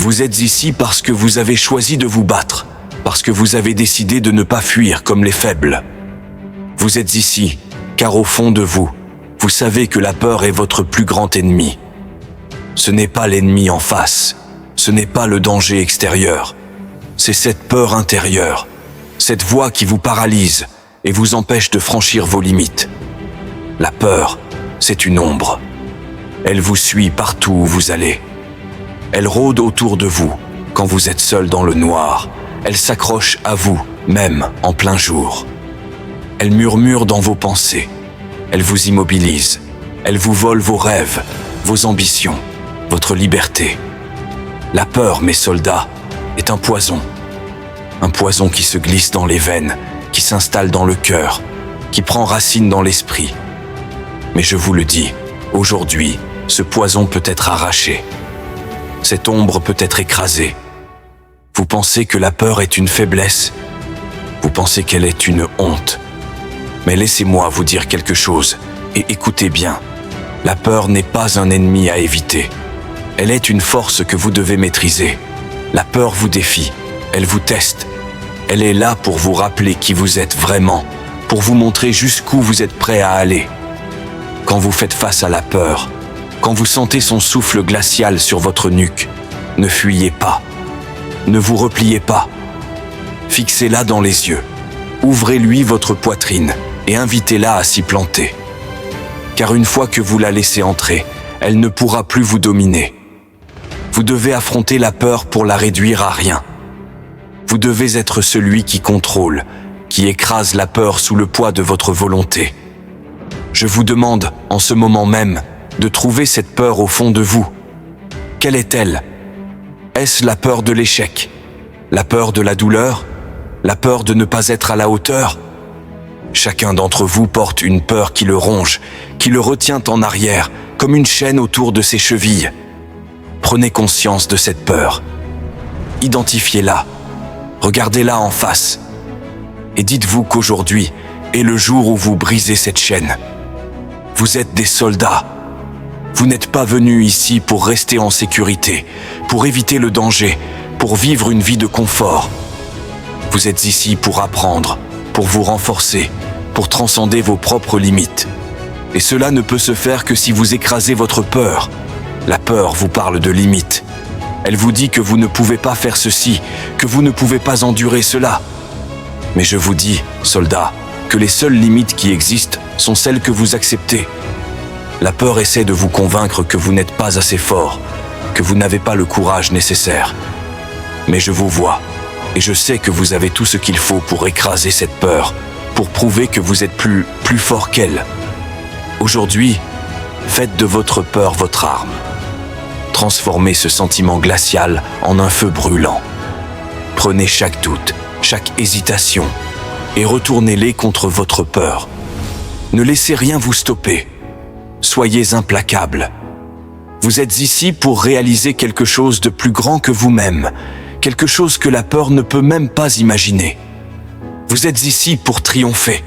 Vous êtes ici parce que vous avez choisi de vous battre, parce que vous avez décidé de ne pas fuir comme les faibles. Vous êtes ici car au fond de vous, vous savez que la peur est votre plus grand ennemi. Ce n'est pas l'ennemi en face, ce n'est pas le danger extérieur, c'est cette peur intérieure, cette voix qui vous paralyse et vous empêche de franchir vos limites. La peur, c'est une ombre. Elle vous suit partout où vous allez. Elle rôde autour de vous quand vous êtes seul dans le noir. Elle s'accroche à vous, même en plein jour. Elle murmure dans vos pensées. Elle vous immobilise. Elle vous vole vos rêves, vos ambitions, votre liberté. La peur, mes soldats, est un poison. Un poison qui se glisse dans les veines, qui s'installe dans le cœur, qui prend racine dans l'esprit. Mais je vous le dis, aujourd'hui, ce poison peut être arraché. Cette ombre peut être écrasée. Vous pensez que la peur est une faiblesse. Vous pensez qu'elle est une honte. Mais laissez-moi vous dire quelque chose, et écoutez bien. La peur n'est pas un ennemi à éviter. Elle est une force que vous devez maîtriser. La peur vous défie, elle vous teste. Elle est là pour vous rappeler qui vous êtes vraiment, pour vous montrer jusqu'où vous êtes prêt à aller. Quand vous faites face à la peur, quand vous sentez son souffle glacial sur votre nuque, ne fuyez pas. Ne vous repliez pas. Fixez-la dans les yeux. Ouvrez-lui votre poitrine et invitez-la à s'y planter. Car une fois que vous la laissez entrer, elle ne pourra plus vous dominer. Vous devez affronter la peur pour la réduire à rien. Vous devez être celui qui contrôle, qui écrase la peur sous le poids de votre volonté. Je vous demande, en ce moment même, de trouver cette peur au fond de vous. Quelle est-elle? Est-ce la peur de l'échec? La peur de la douleur? La peur de ne pas être à la hauteur? Chacun d'entre vous porte une peur qui le ronge, qui le retient en arrière, comme une chaîne autour de ses chevilles. Prenez conscience de cette peur. Identifiez-la. Regardez-la en face. Et dites-vous qu'aujourd'hui est le jour où vous brisez cette chaîne. Vous êtes des soldats. Vous n'êtes pas venus ici pour rester en sécurité, pour éviter le danger, pour vivre une vie de confort. Vous êtes ici pour apprendre, pour vous renforcer, pour transcender vos propres limites. Et cela ne peut se faire que si vous écrasez votre peur. La peur vous parle de limites. Elle vous dit que vous ne pouvez pas faire ceci, que vous ne pouvez pas endurer cela. Mais je vous dis, soldats, que les seules limites qui existent sont celles que vous acceptez. La peur essaie de vous convaincre que vous n'êtes pas assez fort, que vous n'avez pas le courage nécessaire. Mais je vous vois, et je sais que vous avez tout ce qu'il faut pour écraser cette peur, pour prouver que vous êtes plus fort qu'elle. Aujourd'hui, faites de votre peur votre arme. Transformez ce sentiment glacial en un feu brûlant. Prenez chaque doute, chaque hésitation, et retournez-les contre votre peur. Ne laissez rien vous stopper. Soyez implacable. Vous êtes ici pour réaliser quelque chose de plus grand que vous-même, quelque chose que la peur ne peut même pas imaginer. Vous êtes ici pour triompher.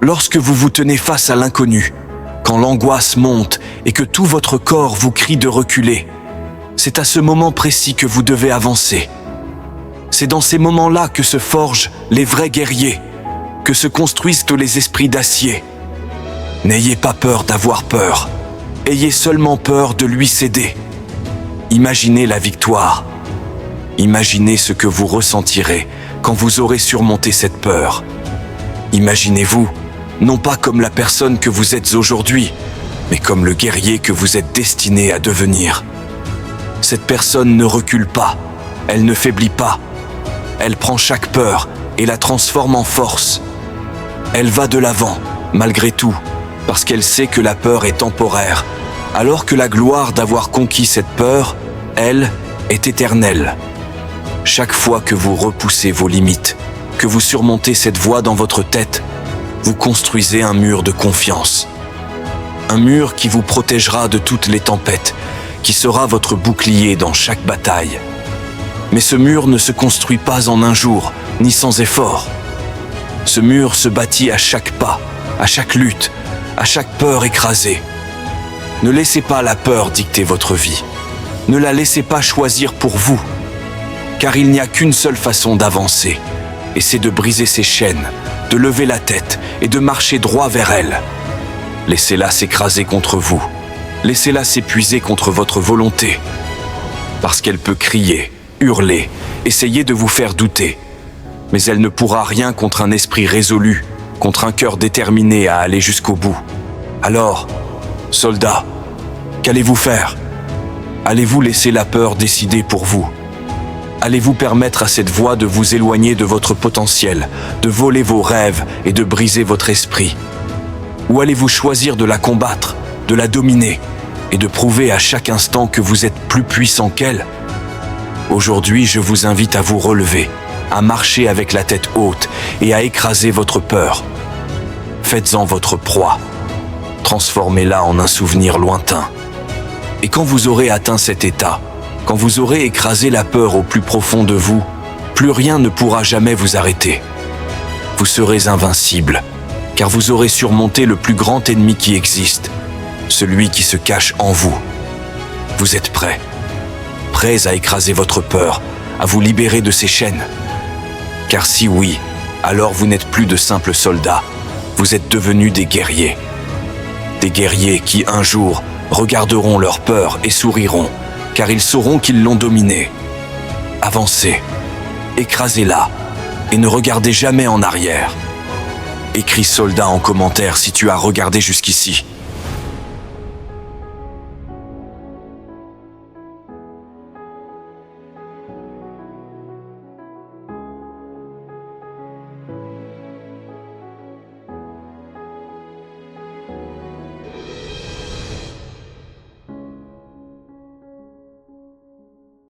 Lorsque vous vous tenez face à l'inconnu, quand l'angoisse monte et que tout votre corps vous crie de reculer, c'est à ce moment précis que vous devez avancer. C'est dans ces moments-là que se forgent les vrais guerriers, que se construisent les esprits d'acier. N'ayez pas peur d'avoir peur. Ayez seulement peur de lui céder. Imaginez la victoire. Imaginez ce que vous ressentirez quand vous aurez surmonté cette peur. Imaginez-vous, non pas comme la personne que vous êtes aujourd'hui, mais comme le guerrier que vous êtes destiné à devenir. Cette personne ne recule pas, elle ne faiblit pas. Elle prend chaque peur et la transforme en force. Elle va de l'avant, malgré tout, parce qu'elle sait que la peur est temporaire, alors que la gloire d'avoir conquis cette peur, elle, est éternelle. Chaque fois que vous repoussez vos limites, que vous surmontez cette voix dans votre tête, vous construisez un mur de confiance. Un mur qui vous protégera de toutes les tempêtes, qui sera votre bouclier dans chaque bataille. Mais ce mur ne se construit pas en un jour, ni sans effort. Ce mur se bâtit à chaque pas, à chaque lutte, à chaque peur écrasée. Ne laissez pas la peur dicter votre vie. Ne la laissez pas choisir pour vous, car il n'y a qu'une seule façon d'avancer, et c'est de briser ses chaînes, de lever la tête et de marcher droit vers elle. Laissez-la s'écraser contre vous, laissez-la s'épuiser contre votre volonté, parce qu'elle peut crier, hurler, essayer de vous faire douter, mais elle ne pourra rien contre un esprit résolu, contre un cœur déterminé à aller jusqu'au bout. Alors, soldats, qu'allez-vous faire? Allez-vous laisser la peur décider pour vous? Allez-vous permettre à cette voix de vous éloigner de votre potentiel, de voler vos rêves et de briser votre esprit? Ou allez-vous choisir de la combattre, de la dominer et de prouver à chaque instant que vous êtes plus puissant qu'elle? Aujourd'hui, je vous invite à vous relever, à marcher avec la tête haute et à écraser votre peur. Faites-en votre proie. Transformez-la en un souvenir lointain. Et quand vous aurez atteint cet état, quand vous aurez écrasé la peur au plus profond de vous, plus rien ne pourra jamais vous arrêter. Vous serez invincible, car vous aurez surmonté le plus grand ennemi qui existe, celui qui se cache en vous. Vous êtes prêts? Prêts à écraser votre peur, à vous libérer de ses chaînes? Car si oui, alors vous n'êtes plus de simples soldats, vous êtes devenus des guerriers. Des guerriers qui, un jour, regarderont leur peur et souriront, car ils sauront qu'ils l'ont dominée. Avancez, écrasez-la, et ne regardez jamais en arrière. Écris soldat en commentaire si tu as regardé jusqu'ici.